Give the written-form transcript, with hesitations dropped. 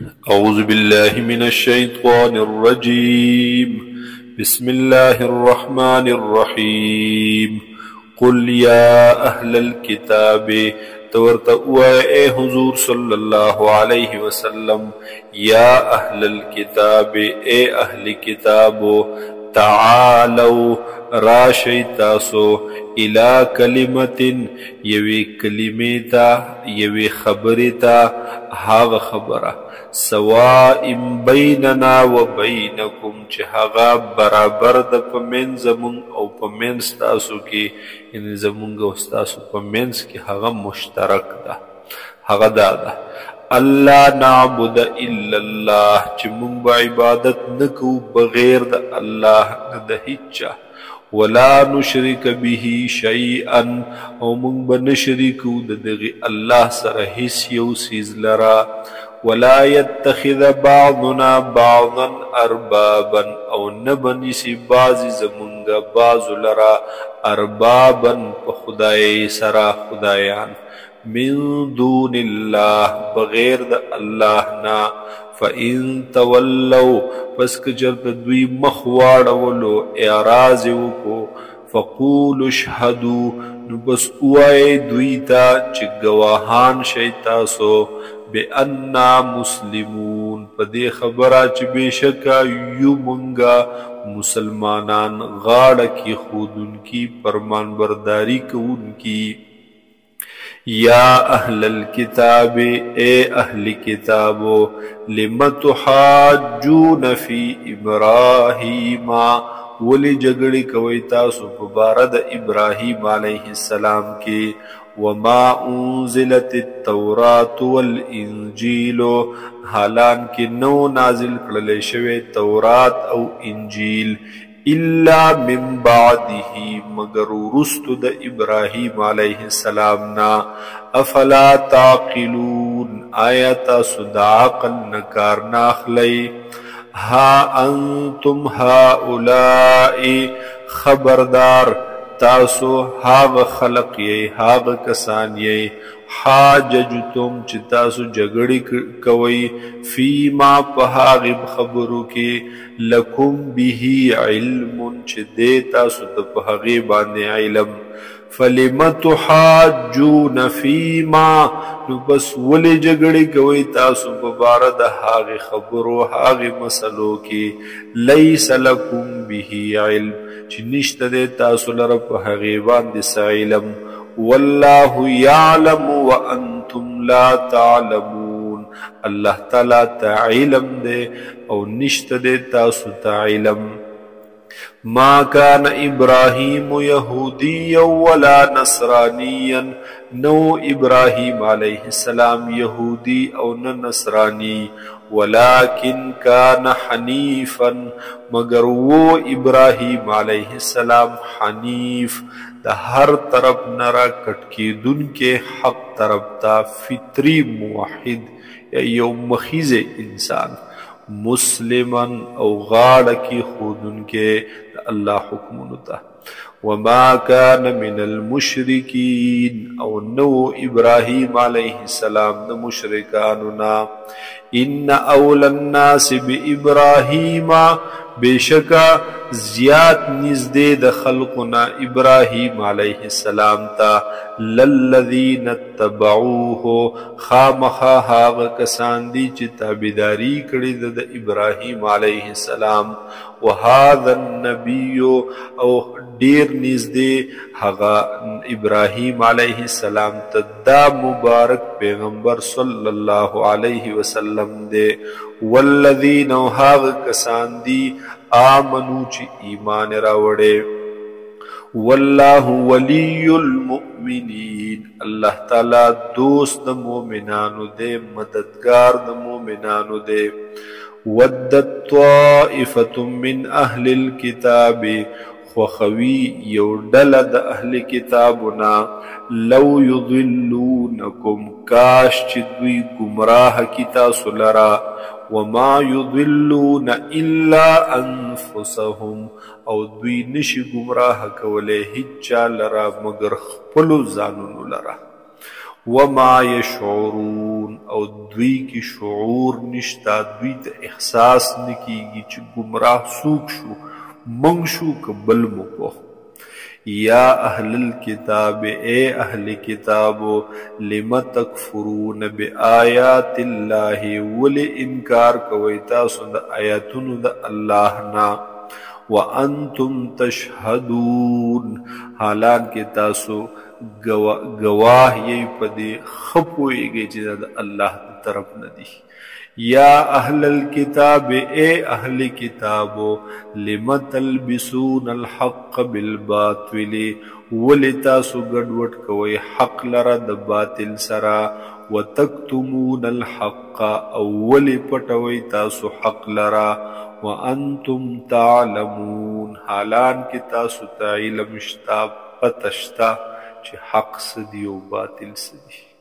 أعوذ بالله من الشيطان الرجيم. بسم الله الرحمن الرحيم. قل يا أهل الكتاب تورتوا اے حضور صلی اللہ علیہ وسلم، یا اہل الكتاب اے اہل کتابو، تعالوا راشی تاسو الى کلمت یوی کلمیتا یوی خبرتا هاغ خبره سواء بیننا و بینکم چه هغا برابر د پمن زمون او پمن ستاسو کی، یعنی زمونږ او ستاسو پمنس کی هغا مشترک ده. هغا دا الله نعبد الا الله، چې مونږ به عبادت نکو بغیر د الله نه د هیچا، ولا نشرک به شیئا او مونږ به نشریکو د دغه الله سره هیڅ یو څیز لرا، ولا يتخذ بعضنا بعضا اربابا او نبنیسی بعضی زمونږ بعض لرا اربابا په خدای سره خدایان، من دون الله بغیر د الله نا. فإن تولوا پس که چرته دوی مخ واړولو اعراض وکړو، فقولوا اشهدوا نو بس ووایئ دوی ته چې ګواهان شئ تاسو، بأننا مسلمون په دې خبره چې بېشکه یو مونږه مسلمانان غاړه کېښودونکي فرمانبرداري کوونکي. یا اہل الكتاب اے اہل کتابو، لم تحاجون فی ابراہیم ولی جگڑی کوئی تاسو په باره د ابراہیم علیہ السلام کی، وما انزلت التورات والانجیل حالان کی نو نازل کړل شوی تورات او انجیل، الا من بعده مگر وروستو د ابراہیم علیہ السلام نا. افلا تعقلون آیا تاسو د عقل نه کار نه اخلئ؟ ها انتم هؤلاء خبردار تاسو هاغ خلق یې هاغ کسان یې، حاججتم چې تاسو جګړې کوئ، فیما په هغې خبرو کې لکم به علم چې دی تاسو ته په هغې باندې علم، فلم تحاجون فیما نو بس ولې جګړې کوئ تاسو په باره د هغې خبرو هغې مسلو کې، لیس لکم به علم چې نشته دی تاسو لره په هغې باندې څه علم، والله یعلم وانتم لا تعلمون الله تعالی ته علم دی او نشته دی تاسو ته علم. ما كان ابراهيم يهوديا ولا نصرانيا نو ابراهيم عليه السلام يهودي او نصراني، ولكن كان حنيفا مگر وہ ابراهيم عليه السلام حنیف د هر طرف نرا کټکیدون کې حق طرف تا، فطری موحد یا یو مخیز انسان، مسلمن او غاړه کې خودن کې الله حکمونو ته. وما كان من المشركين او نو ابراهيم عليه السلام د مشرکانو نا. ان اول الناس بابراهيم بشکا زیات نزدې د خلقنا ابراهیم علیه السلام تا، للذین اتبعوه خامخا هاغه کسان دي چې تابعداري کړې د ابراهیم علیه السلام، وهذا النبی او ډیر نزدې هغه ابراهیم علیه السلام ته دا مبارک پیغمبر صلی الله علیه وسلم دی، والذین او هاغه کسان دي آمنو چې ایمان راوړې، والله ولی المؤمنین الله تعالی دوست د مؤمنانو دی، مددگار د مؤمنانو دی. ودت طائفة من اهل الكتاب خوخوی یو ډله د اهل کتابنا، لو یضلونکم کاش چې دوی گمراه کی تاسو لرا، وما یضلون الا انفسهم او دوی نشي گمراه کولی هیچا لرا مگر خپلو ځانونو لرا. وما يشعرون او دوی کی شعور نشتا، دوی ته احساس نکیږي چې گمراه سوک شو، منگ شو که بل مکو. یا اہل الکتاب، اے اہل کتابو، لم تکفرون بآیات اللہ، ولی انکار کوئی تاسو د آیاتونو د اللہ نا، وانتم تشہدون، حالانکہ تاسو گواہ یی پدی خپوئیږي چې د الله طرف ندی. یا اہل الکتاب، اے اہل کتابو، لم تلبسون الحق بالباطل، ولی تاسو گډوډ کوئ حق لره د باطل سرا، وتکتمون الحق، او ولی پټوئ تاسو حق لرا، وانتم تعلمون، حالانکہ تاسو ته علم شتا، پته شتا چې حق سدی او باطل سدی.